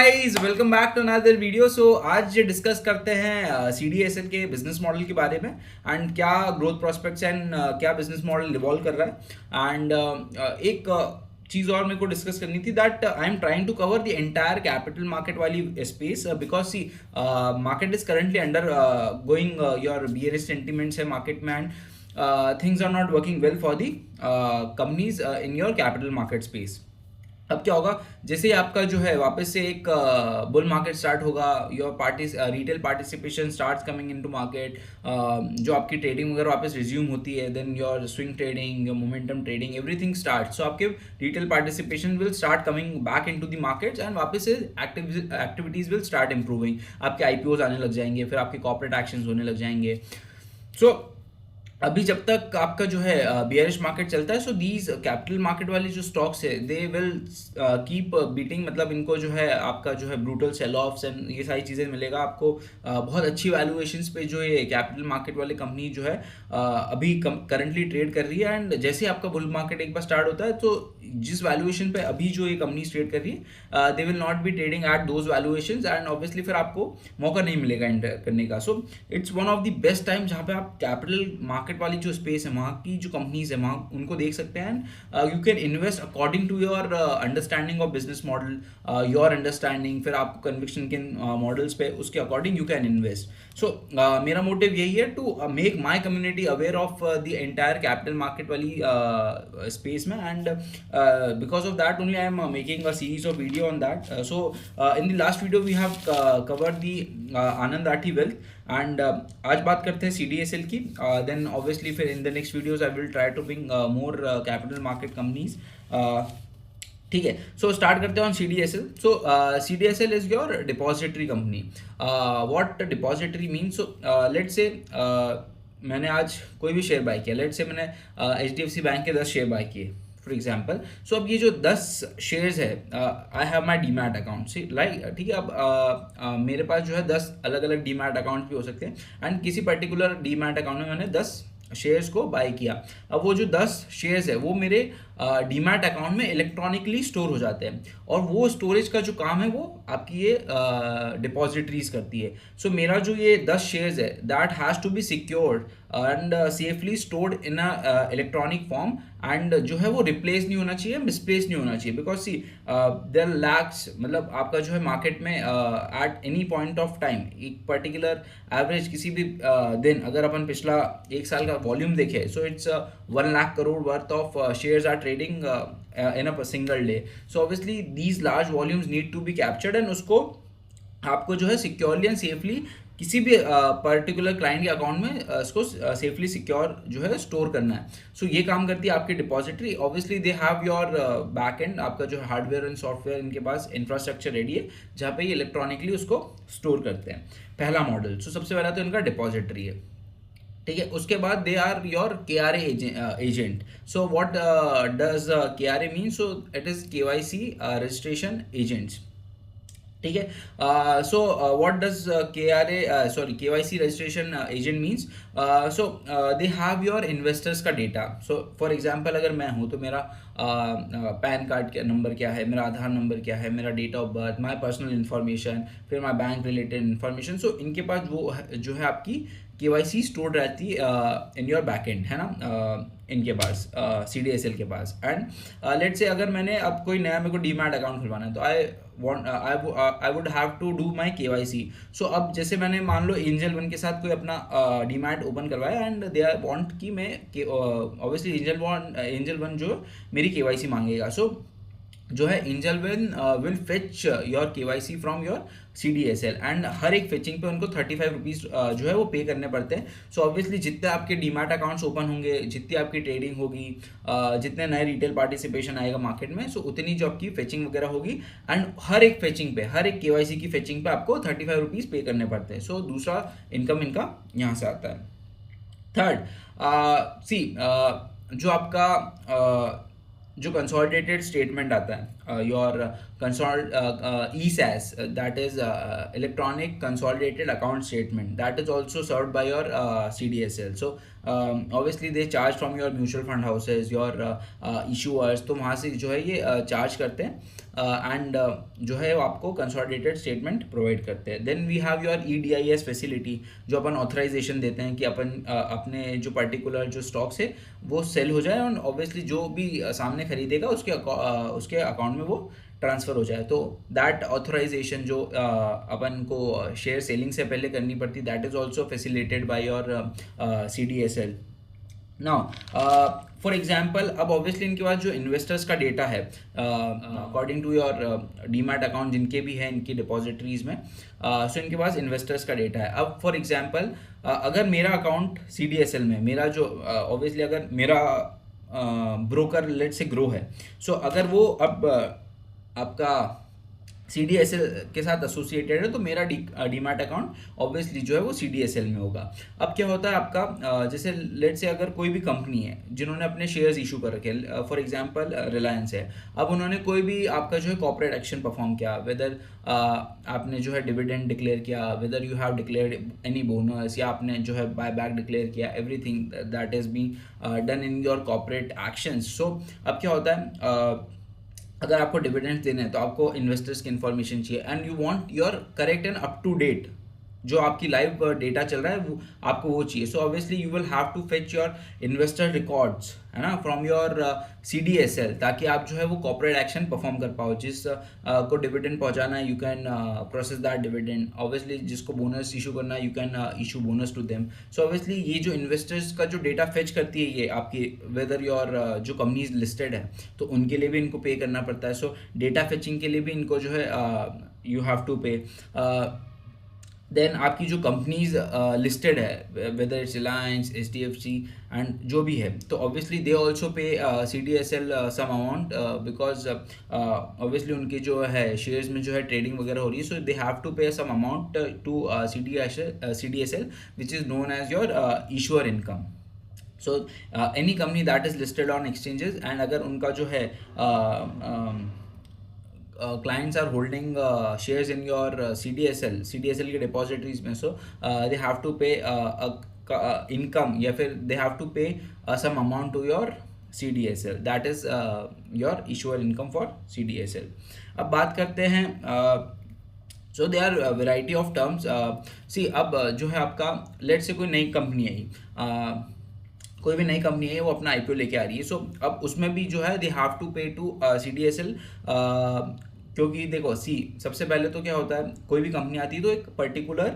Guys, welcome back to another video. So आज discuss करते हैं CDSL के बिजनेस मॉडल के बारे में एंड क्या ग्रोथ प्रोस्पेक्ट्स एंड क्या बिजनेस मॉडल इवॉल्व कर रहा है। एंड एक चीज़ और मेरे को डिस्कस करनी थी that I am trying to cover the entire capital market वाली space because see market is currently undergoing your bearish sentiments है मार्केट में and things are not working well for the companies in your capital market space. अब क्या होगा, जैसे ही आपका जो है वापस से एक बुल मार्केट स्टार्ट होगा, your retail participation starts coming into market, जो आपकी ट्रेडिंग वगैरह वापस रिज्यूम होती है, then your swing trading, your momentum trading, everything start. So आपके retail participation will start coming back into the markets and वापस से एक्टिविटीज विल स्टार्ट इंप्रूविंग। आपके IPOs आने लग जाएंगे, फिर आपके कॉर्पोरेट एक्शंस होने लग जाएंगे। सो अभी जब तक आपका जो है बियरिश मार्केट चलता है, सो दीज कैपिटल मार्केट वाले जो स्टॉक्स है दे विल कीप बीटिंग, मतलब इनको जो है आपका जो है ब्रूटल सेल ऑफ्स एंड ये सारी चीज़ें मिलेगा आपको। बहुत अच्छी वैल्यूएशंस पे जो ये कैपिटल मार्केट वाले कंपनी जो है अभी करंटली ट्रेड कर रही है। एंड जैसे आपका बुल मार्केट एक बार स्टार्ट होता है तो जिस वैल्यूएशन पे अभी जो ये कंपनी ट्रेड कर रही है they will not be trading at those valuations and obviously फिर आपको मौका नहीं मिलेगा एंटर करने का। So it's one of the best time जहाँ पे आप कैपिटल मार्केट वाली जो स्पेस है, वहाँ की जो कंपनीज है वहाँ उनको देख सकते हैं and you can invest according to your understanding of business model, your understanding, फिर आपको कन्विक्शन के मॉडल्स पे उसके according you can invest. So मेरा मोटिव यही है to make my community aware of the entire capital market वाली space में and because of that only I am making a series of video on that. So in the last video we have covered the Anand Rathi Wealth and आज बात करते हैं CDSL की। then obviously फिर in the next videos I will try to bring more capital market companies. ठीक है, so start करते हैं on CDSL. So CDSL is your depository company. What depository means, so let's say मैंने आज कोई भी share bye किया, let's say मैंने HDFC बैंक के 10 शेयर बाय किए फॉर एग्जाम्पल. सो अब ये जो 10 शेयर्स है, I have my demat account से राइट, ठीक है. अब मेरे पास जो है 10 अलग अलग डीमैट अकाउंट भी हो सकते हैं एंड किसी पर्टिकुलर डीमैट अकाउंट में मैंने 10 शेयर्स को बाय किया. अब वो जो 10 शेयर्स है वो मेरे डीमैट अकाउंट में इलेक्ट्रॉनिकली स्टोर हो जाते हैं और वो स्टोरेज का जो काम है वो आपकी ये डिपॉजिटरीज करती है. सो मेरा जो ये 10 शेयर्स है that has to be secured and safely stored in a electronic form and जो है वो रिप्लेस नहीं होना चाहिए, मिसप्लेस नहीं होना चाहिए. बिकॉज सी देयर लैक्स, मतलब आपका जो है मार्केट में at any point of time एक पर्टिकुलर एवरेज किसी भी दिन अगर अपन पिछला 1 साल का वॉल्यूम देखें, so it's 1 lakh crore worth of shares are trading in a single day. So obviously these large volumes need to be captured and उसको आपको जो है सिक्योरली एंड सेफली किसी भी पर्टिकुलर क्लाइंट के अकाउंट में इसको सेफली सिक्योर जो है स्टोर करना है. सो ये काम करती है आपकी depository. Obviously they have your back and, आपका जो हार्डवेयर एंड सॉफ्टवेयर इनके पास इंफ्रास्ट्रक्चर रेडी है जहाँ पे ये इलेक्ट्रॉनिकली उसको स्टोर करते हैं. पहला मॉडल. सो सबसे पहला तो इनका डिपॉजिटरी है, ठीक है. उसके बाद they are your KRA agent. So what does KRA mean? So it is KYC registration agents, ठीक है. So what does KYC registration agent means? So they have your investors का डेटा. सो फॉर एग्जांपल अगर मैं हूँ तो मेरा pan card का number क्या है, मेरा आधार नंबर क्या है, मेरा date of birth, my personal information, फिर my bank related information. So इनके पास वो जो है आपकी KYC स्टोर्ड रहती है इन योर बैक एंड, है ना, इनके पास CDSL के पास. एंड लेट्स से अगर मैंने अब कोई नया मेरे को डीमैट अकाउंट खुलवाना है तो I would have to do my KYC. So अब जैसे मैंने मान लो एंजल वन के साथ कोई अपना डीमैट ओपन करवाया एंड दे आर वांट कि मैं ऑब्वियसली एंजल वन जो मेरी KYC मांगेगा. सो जो है Angel One will fetch your KYC from your CDSL and हर एक फेचिंग पे उनको 35 रुपीज़ जो है वो पे करने पड़ते हैं. सो ऑब्वियसली जितने आपके डीमैट अकाउंट्स ओपन होंगे, जितनी आपकी ट्रेडिंग होगी, जितने नए रिटेल पार्टिसिपेशन आएगा मार्केट में, सो उतनी जो आपकी फेचिंग वगैरह होगी एंड हर एक फेचिंग पे, हर एक KYC की फेचिंग पे आपको 35 रुपीज़ पे करने पड़ते हैं. सो दूसरा इनकम इनका यहाँ से आता है. थर्ड, जो आपका जो कंसोलिडेटेड स्टेटमेंट आता है your ESAS, that is electronic consolidated account statement, that is also served by your CDSL. So obviously they charge from your mutual fund houses, your issuers, तो वहाँ से जो है ये चार्ज करते हैं एंड जो है वो आपको कंसोलिडेटेड स्टेटमेंट प्रोवाइड करते हैं. Then we have your EDIS facility, जो अपन ऑथराइजेशन देते हैं कि अपन अपने जो पर्टिकुलर जो स्टॉक्स है वो सेल हो जाए और ऑब्वियसली जो भी सामने खरीदेगा उसके अकाउंट में वो ट्रांसफ़र हो जाए. तो दैट ऑथराइजेशन जो अपन को शेयर सेलिंग से पहले करनी पड़ती, that is also facilitated by your CDSL. Now for example, अब ऑब्वियसली इनके पास जो इन्वेस्टर्स का डेटा है according to your demat account जिनके भी हैं इनकी डिपॉजिटरीज में, सो इनके पास इन्वेस्टर्स का डेटा है. अब फॉर एग्जाम्पल अगर मेरा अकाउंट CDSL में, मेरा जो ऑब्वियसली अगर मेरा ब्रोकर लेट से ग्रो है, सो अगर वो अब आपका CDSL के साथ एसोसिएटेड है तो मेरा डीमैट अकाउंट ऑब्वियसली जो है वो CDSL में होगा. अब क्या होता है आपका, जैसे लेट से अगर कोई भी कंपनी है जिन्होंने अपने शेयर्स इशू कर रखे, फॉर एग्जांपल रिलायंस है, अब उन्होंने कोई भी आपका जो है कॉर्पोरेट एक्शन परफॉर्म किया, वेदर आपने जो है डिविडेंड डिक्लेयर किया, whether you have declared any bonus, या आपने जो है बाय बैक डिक्लेयर किया, everything that is been done in your corporate actions. So अब क्या होता है, अगर आपको डिविडेंड देने हैं तो आपको इन्वेस्टर्स की इन्फॉर्मेशन चाहिए and you want your correct and up to date जो आपकी लाइव डेटा चल रहा है वो आपको वो चाहिए. So obviously you will have to fetch your investor records, है ना, फ्रॉम योर CDSL, ताकि आप जो है वो कॉर्पोरेट एक्शन परफॉर्म कर पाओ. जिस को डिविडेंड पहुंचाना है you can process that dividend, obviously जिसको बोनस इशू करना है you can issue bonus to them. So obviously ये जो इन्वेस्टर्स का जो डेटा फेच करती है ये आपकी, वेदर योर जो कंपनीज लिस्टेड है तो उनके लिए भी इनको पे करना पड़ता है. सो डेटा फेचिंग के लिए भी इनको जो है you have to pay. Then आपकी जो कंपनीज लिस्टेड है, whether it's Reliance, HDFC and जो भी है, तो obviously they also pay CDSL some amount, because obviously उनके जो है शेयर्स में जो है ट्रेडिंग वगैरह हो रही है, so they have to pay some amount to CDSL which is known as your issuer income. So any company that is listed on exchanges and अगर उनका जो है clients are holding shares in your CDSL के depositories में, so they have to pay income, या फिर they have to pay some amount to your CDSL, that is your issuer income for CDSL. अब बात करते हैं so there are a variety of terms. See, अब जो है आपका लेट से कोई नई कंपनी आई, कोई भी नई कंपनी है वो अपना IPO लेके आ रही है, सो अब उसमें भी जो है दे हैव टू पे टू CDSL, क्योंकि देखो सबसे पहले तो क्या होता है, कोई भी कंपनी आती है तो एक पर्टिकुलर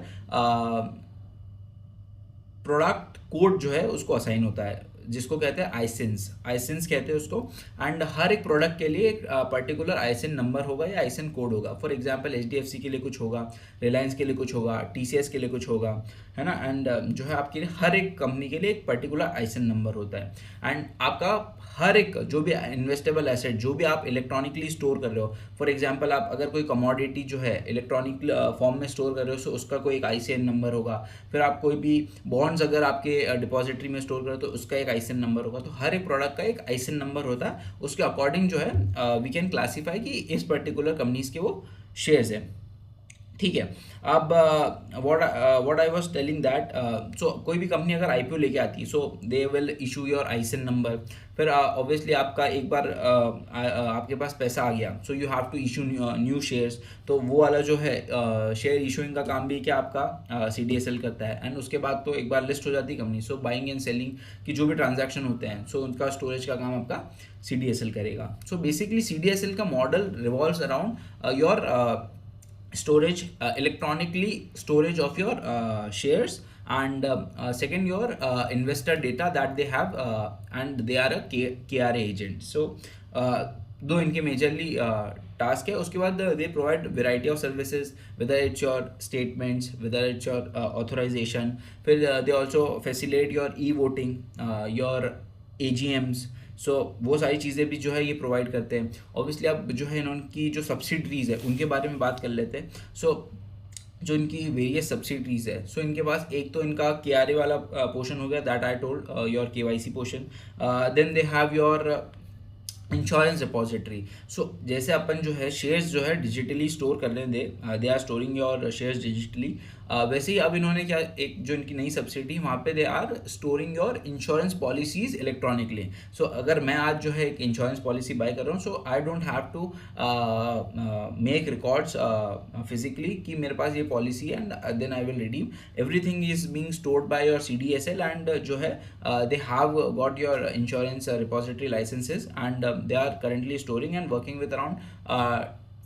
प्रोडक्ट कोड जो है उसको असाइन होता है, जिसको कहते हैं आइसेंस कहते हैं उसको. एंड हर एक प्रोडक्ट के लिए एक पर्टिकुलर आइसेन नंबर होगा या आइसेन कोड होगा. फॉर एग्जांपल HDFC के लिए कुछ होगा, रिलायंस के लिए कुछ होगा, TCS के लिए कुछ होगा, है ना. एंड जो है आपके लिए हर एक कंपनी के लिए एक पर्टिकुलर आइसेन नंबर होता है. एंड आपका हर एक जो भी इन्वेस्टेबल एसेट जो भी आप इलेक्ट्रॉनिकली स्टोर कर रहे हो, फॉर एग्जांपल आप अगर कोई कमोडिटी जो है इलेक्ट्रॉनिक फॉर्म में स्टोर कर रहे हो, सो उसका कोई एक ICN नंबर होगा. फिर आप कोई भी बॉन्ड्स अगर आपके डिपॉजिटरी में स्टोर करो तो उसका एक ICN नंबर होगा. तो हर एक प्रोडक्ट का एक ICN नंबर होता है, उसके अकॉर्डिंग जो है वी कैन क्लासीफाई कि इस पर्टिकुलर कंपनीज के वो शेयर्स हैं. ठीक है. अब what I was telling that, so कोई भी कंपनी अगर IPO लेके आती है, so they will issue your ISIN number. फिर ऑब्वियसली आपका एक बार आपके पास पैसा आ गया, so you have to issue new shares. तो वो वाला जो है शेयर इशूइंग का काम भी क्या आपका CDSL करता है. एंड उसके बाद तो एक बार लिस्ट हो जाती है company, so buying and selling की जो भी ट्रांजैक्शन होते हैं, सो उनका स्टोरेज का काम आपका CDSL करेगा. सो बेसिकली CDSL का model revolves around your storage, electronically storage of your shares, and second your investor data that they have, and they are a KRA agent. So दो इनके मेजरली टास्क है. उसके बाद they provide variety of services, whether it's your statements, whether it's your authorisation. फिर they also facilitate your voting, your AGMs. So वो सारी चीज़ें भी जो है ये प्रोवाइड करते हैं. ऑब्वियसली अब जो है इनकी जो सब्सिडरीज है उनके बारे में बात कर लेते हैं. सो जो इनकी वेरियस सब्सिडरीज है, सो इनके पास एक तो इनका KRA वाला पोर्शन हो गया, that I told, your KYC portion. Then they have your insurance repository. So जैसे अपन जो है शेयर्स जो है डिजिटली स्टोर कर लें, they are storing your shares digitally, वैसे ही अब इन्होंने क्या, एक जो इनकी नई सब्सिडी वहाँ पे they are storing your insurance policies electronically. So अगर मैं आज जो है एक इंश्योरेंस पॉलिसी बाय कर रहा हूँ, so I don't have to make records physically कि मेरे पास ये पॉलिसी है, and then I will redeem. Everything is being stored by your CDSL, and जो है they have got your insurance repository licenses, and they are currently storing and working with around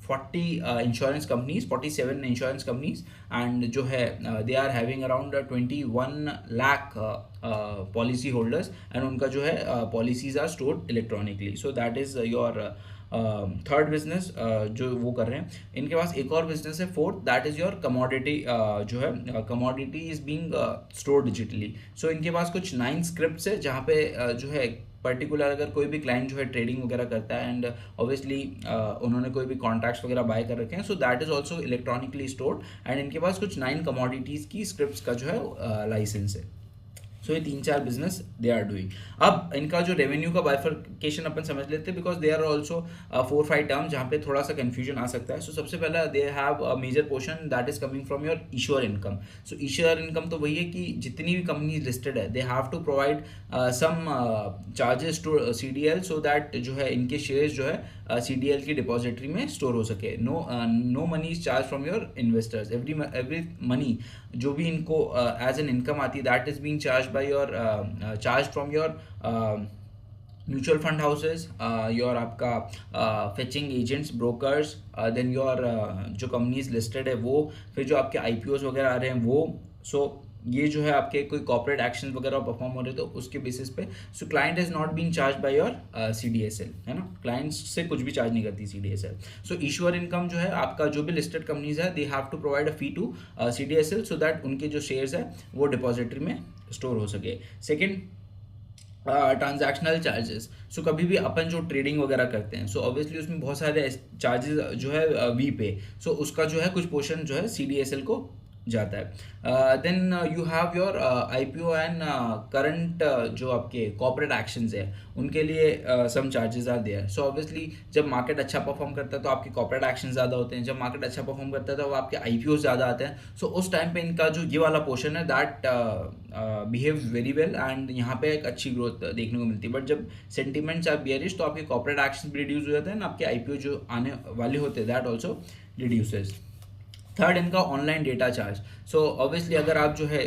40 insurance companies, 47 insurance companies, and जो है they are having around 21 lakh policy holders, and उनका जो है policies are stored electronically. So that is your third business जो वो कर रहे हैं। इनके पास एक और बिजनेस है fourth, that is your commodity, जो है commodity is being store digitally. So इनके पास कुछ 9 स्क्रिप्ट्स है जहाँ पे जो है पर्टिकुलर अगर कोई भी क्लाइंट जो है ट्रेडिंग वगैरह करता है, एंड ऑब्वियसली उन्होंने कोई भी कॉन्ट्रैक्ट्स वगैरह बाय कर रखे हैं, सो that is also electronically stored, and इनके पास कुछ 9 कमोडिटीज़ की स्क्रिप्ट्स का जो है लाइसेंस है। सो ये 3-4 बिजनेस दे आर डूइंग। अब इनका जो रेवेन्यू का बाइफर्केशन अपन समझ लेते हैं, because they are also 4-5 term जहाँ पे थोड़ा सा कन्फ्यूजन आ सकता है। सो सबसे पहला they have a major portion that is coming from your issuer income. So issuer income तो वही है कि जितनी भी कंपनी लिस्टेड है, they have to provide some charges to CDL, so that जो है इनके शेयर्स जो है CDL की डिपॉजिटरी में स्टोर हो सके। No money is charge from your investors. Every money जो भी इनको एज एन इनकम आती है, that is being charge by your charge from your mutual fund houses, your आपका fetching agents, brokers, then your जो companies listed है वो, फिर जो आपके IPOs वगैरह आ रहे हैं वो। सो ये जो है आपके कोई कॉर्पोरेट एक्शन वगैरह परफॉर्म हो रहे तो उसके बेसिस पे। सो client is not being charge by your CDSL, है ना, क्लाइंट्स से कुछ भी चार्ज नहीं करती CDSL। सो इश्योर इनकम जो है आपका जो भी लिस्टेड कंपनीज है, they have to provide a fee to CDSL, so that उनके जो शेयर्स है वो डिपॉजिटरी में स्टोर हो सके। Second, transactional charges. सो कभी भी अपन जो ट्रेडिंग वगैरह करते हैं, सो ऑब्वियसली उसमें बहुत सारे चार्जेस जो है वी पे, सो उसका जो है कुछ पोर्शन जो है CDSL को जाता है। Then you have your IPO and current जो आपके कॉर्पोरेट एक्शंस है उनके लिए some charges are there. So obviously जब मार्केट अच्छा परफॉर्म करता है तो आपके कॉर्पोरेट एक्शन ज़्यादा होते हैं, जब मार्केट अच्छा परफॉर्म करता है तो आपके IPO ज़्यादा आते हैं। सो उस टाइम पे इनका जो ये वाला पोर्शन है that behaves very well, and यहाँ पे एक अच्छी ग्रोथ देखने को मिलती है। बट जब सेंटिमेंट्स आर बियरिश तो आपके कॉर्पोरेट एक्शन भी रिड्यूस हो जाते हैं, आपके IPO जो आने वाले होते हैं दैट ऑल्सो रिड्यूसेस। थर्ड, इनका online data charge. So obviously अगर आप जो है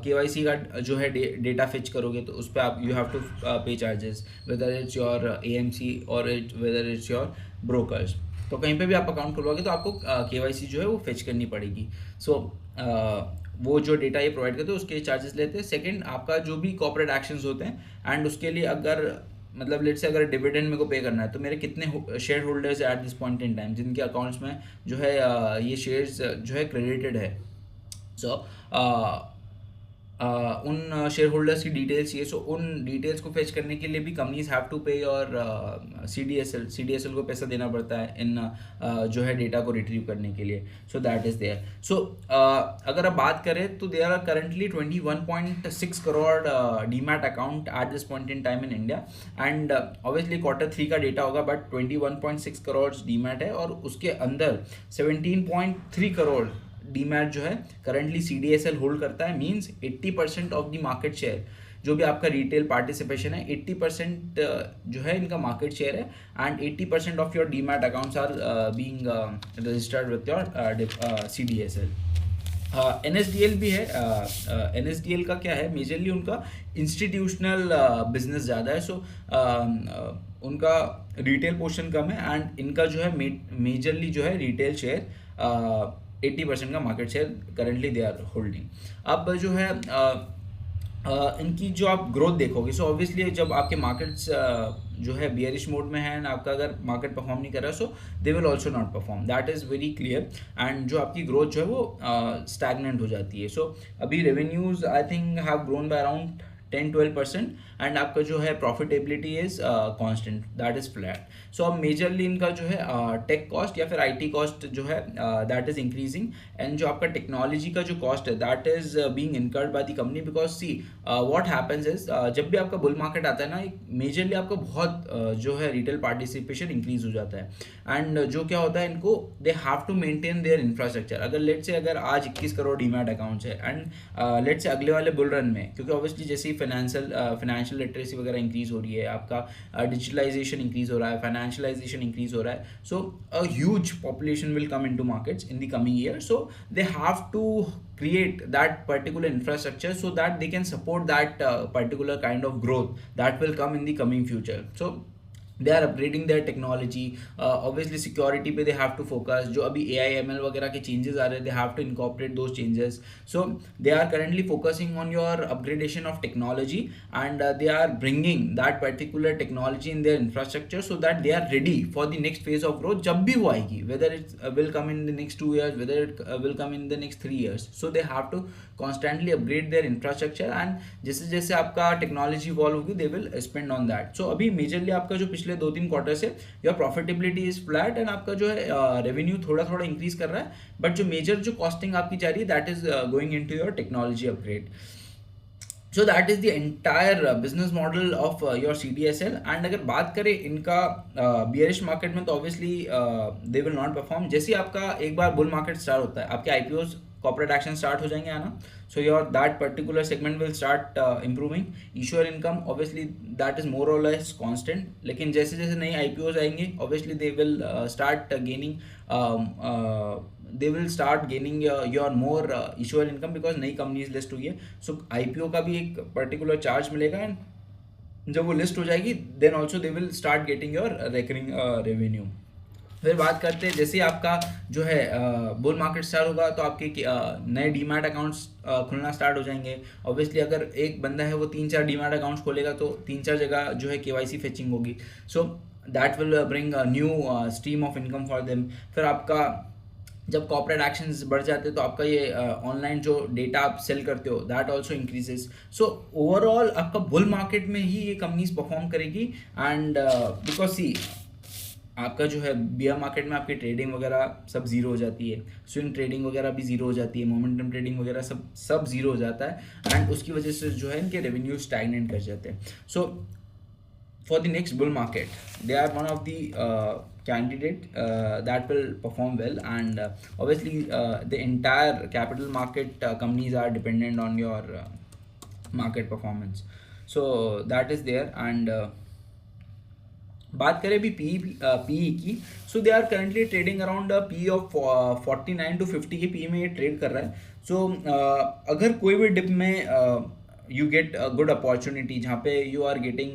KYC का जो है डेटा फिच करोगे तो उस पर आप यू हैव टू पे charges, weather it's your AMC और वेदर इट्स योर ब्रोकर्स। तो कहीं पे भी आप अकाउंट खुलवाओगे तो आपको KYC जो है वो फिच करनी पड़ेगी। सो वो जो डेटा ये प्रोवाइड करते हैं उसके चार्जेस लेते हैं। सेकंड, आपका जो भी कॉर्पोरेट एक्शंस होते हैं एंड उसके लिए अगर मतलब लेट से अगर डिविडेंड मेरे को पे करना है तो मेरे कितने शेयर होल्डर्स है eight this point in time जिनके अकाउंट्स में जो है ये शेयर्स जो है क्रेडिटेड है। सो उन शेयर होल्डर्स की डिटेल्स चाहिए। सो उन डिटेल्स को फेच करने के लिए भी कंपनीज हैव टू पे और CDSL को पैसा देना पड़ता है इन जो है डेटा को रिट्रीव करने के लिए। So that is there. So अगर आप बात करें तो there are currently 21.6 crore demat account at this point in time in India, and obviously Q3 का डेटा होगा बट 21.6 करोड़ डीमैट है, और उसके अंदर 17.3 करोड़ डीमैट जो है करंटली CDSL होल्ड करता है। Means 80% of the market share जो भी आपका रिटेल पार्टिसिपेशन है, 80% जो है इनका मार्केट शेयर है, and 80% of your demat accounts are being registered with your CDSL। NSDL भी है। NSDL का क्या है, मेजरली उनका इंस्टीट्यूशनल बिजनेस ज़्यादा है। सो उनका रिटेल पोर्शन कम है, एंड इनका जो है मेजरली जो है रिटेल शेयर 80% का market share currently they are holding. अब जो है इनकी जो आप ग्रोथ देखोगे, सो ऑब्वियसली जब आपके मार्केट्स जो है बियरिश मोड में है एंड आपका अगर मार्केट परफॉर्म नहीं कर रहा, so they will also not perform, that is very clear, and जो आपकी ग्रोथ जो है वो स्टैगनेंट हो जाती है। सो अभी revenues I think have grown by around 10-12%, and आपका जो है profitability is constant, that is flat. So अब मेजरली इनका जो है टेक कॉस्ट या फिर आईटी कॉस्ट जो है दैट इज इंक्रीजिंग, एंड जो आपका टेक्नोलॉजी का जो कॉस्ट है that is being incurred by the company. Because see what happens is जब भी आपका बुल मार्केट आता है ना, मेजरली आपका बहुत जो है रिटेल पार्टिसिपेशन इंक्रीज हो जाता है. एंड जो क्या होता है, इनको they have to maintain their infrastructure. अगर लेट से अगर आज 21 करोड़ डीमैट अकाउंट्स है, एंड लेट से अगले वाले बुल रन में, क्योंकि ऑब्वियसली जैसे ही फाइनेंशियल लिटरेसी वगैरह इंक्रीज हो रही है, आपका डिजिटलाइजेशन इंक्रीज हो रहा है, फाइनेंशियलाइजेशन इंक्रीज हो रहा है, so a huge population will come into markets in the coming year. So they have to create that particular infrastructure so that they can support that particular kind of growth that will come in the coming future. So they are upgrading their technology. Obviously security पे they have to focus. जो अभी AI ML वगैरह के changes आ रहे हैं, they have to incorporate those changes. So they are currently focusing on your upgradation of technology, and they are bringing that particular technology in their infrastructure so that they are ready for the next phase of growth जब भी वो आएगी, whether it will come in the next 2 years, whether it will come in the next 3 years. So they have to constantly upgrade their infrastructure, and जैसे जैसे आपका technology evolve होगी they will spend on that. So अभी majorly आपका जो पिछले 2-3 quarter से your profitability is flat, and आपका जो है रेवेन्यू थोड़ा थोड़ा इंक्रीज कर रहा है, बट जो मेजर जो कॉस्टिंग आपकी जा रही है that is going into your technology upgrade. So that is the entire business model of your CDSL. And अगर बात करें इनका बियरिश मार्केट में, तो obviously they will not perform. जैसे ही आपका एक बार बुल मार्केट स्टार्ट होता है, आपके IPOs कॉर्पोरेट एक्शन स्टार्ट हो जाएंगे आना, so your that particular segment will start improving. Issuer income obviously that is more or less constant, लेकिन जैसे जैसे नई IPOs आएंगे obviously they will start gaining they will start gaining your more issuer income, because नई companies list हुई है. so IPO का भी एक पर्टिकुलर चार्ज मिलेगा, एंड जब वो लिस्ट हो जाएगी then also they will start getting your recurring revenue. फिर बात करते हैं, जैसे आपका जो है बुल मार्केट स्टार्ट होगा तो आपके नए डीमैट अकाउंट्स खुलना स्टार्ट हो जाएंगे. ऑब्वियसली अगर एक बंदा है वो 3-4 डीमैट अकाउंट्स खोलेगा तो 3-4 जगह जो है KYC फेचिंग होगी. So that will bring a new stream of income for them. फिर आपका जब कॉर्पोरेट एक्शंस बढ़ जाते हैं तो आपका ये ऑनलाइन जो डेटा आप सेल करते हो that also increases. So overall आपका बुल मार्केट में ही ये कंपनीज परफॉर्म करेगी. एंड बिकॉज सी आपका जो है बियर मार्केट में आपकी ट्रेडिंग वगैरह सब जीरो हो जाती है, स्विंग ट्रेडिंग वगैरह भी जीरो हो जाती है, मोमेंटम ट्रेडिंग वगैरह सब जीरो हो जाता है, एंड उसकी वजह से जो है इनके रेवेन्यू स्टैग्नेंट कर जाते हैं. So for the next bull market they are one of the candidate that will perform well, and obviously the entire capital market companies are dependent on your market performance. So that is there. And बात करें अभी PE की, so they are currently trading around PE of 49 to 50 के PE में ये trade कर रहा है. सो अगर कोई भी डिप में you get a good opportunity जहाँ पे you are getting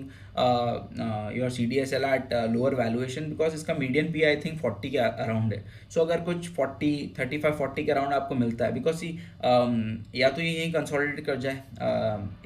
your CDSL at lower valuation, because इसका median PE I think 40 के अराउंड है. सो अगर कुछ 35-40 के अराउंड आपको मिलता है, बिकॉज या तो ये यही कंसोलिडेट कर जाए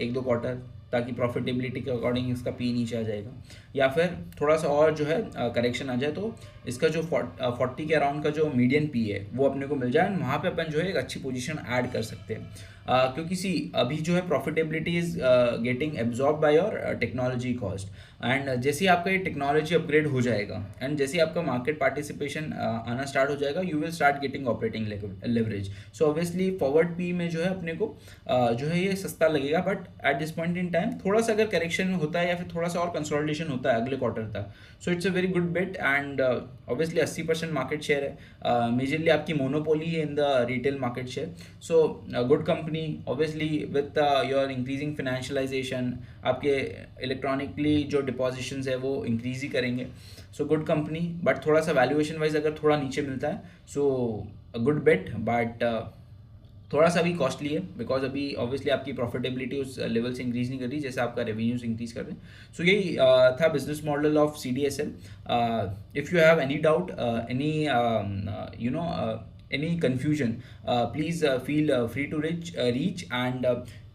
1-2 क्वार्टर ताकि प्रॉफिटेबिलिटी के अकॉर्डिंग इसका पी नीचे आ जाएगा, या फिर थोड़ा सा और जो है करेक्शन आ जाए तो इसका जो 40 के अराउंड का जो मीडियन पी है वो अपने को मिल जाए, वहाँ पे अपन जो है एक अच्छी पोजीशन ऐड कर सकते हैं. क्योंकि सी अभी जो है profitability is getting absorb by your technology cost, and जैसे ही आपका ये टेक्नोलॉजी अपग्रेड हो जाएगा एंड जैसे ही आपका मार्केट पार्टिसिपेशन आना स्टार्ट हो जाएगा, you will start getting operating leverage. So obviously forward P में जो है अपने को जो है ये सस्ता लगेगा, but at this point in time थोड़ा सा अगर करेक्शन होता है या फिर थोड़ा सा और कंसोलिडेशन होता है अगले क्वार्टर तक, so it's a very good bet. And obviously 80% market share है, मेजरली आपकी मोनोपोली है in the retail market share. So good company, obviously with your increasing financialisation आपके इलेक्ट्रॉनिकली जो डिपॉजिशंस है वो इंक्रीज ही करेंगे. सो गुड कंपनी, बट थोड़ा सा वैल्यूएशन वाइज अगर थोड़ा नीचे मिलता है सो गुड बेट, बट थोड़ा सा भी कॉस्टली है, बिकॉज अभी ऑब्वियसली आपकी प्रॉफिटेबिलिटी उस लेवल से इंक्रीज नहीं कर रही जैसे आपका रेवेन्यूज इंक्रीज कर रहे हैं. सो यही था business model of CDSL. If you have any doubt, any you know any confusion, please feel free to reach and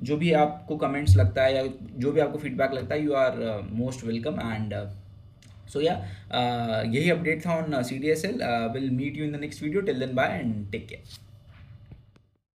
जो भी आपको कमेंट्स लगता है या जो भी आपको फीडबैक लगता है, you are most welcome. And so या यही अपडेट था on CDSL. Will meet you in the next video. Till then bye and take care.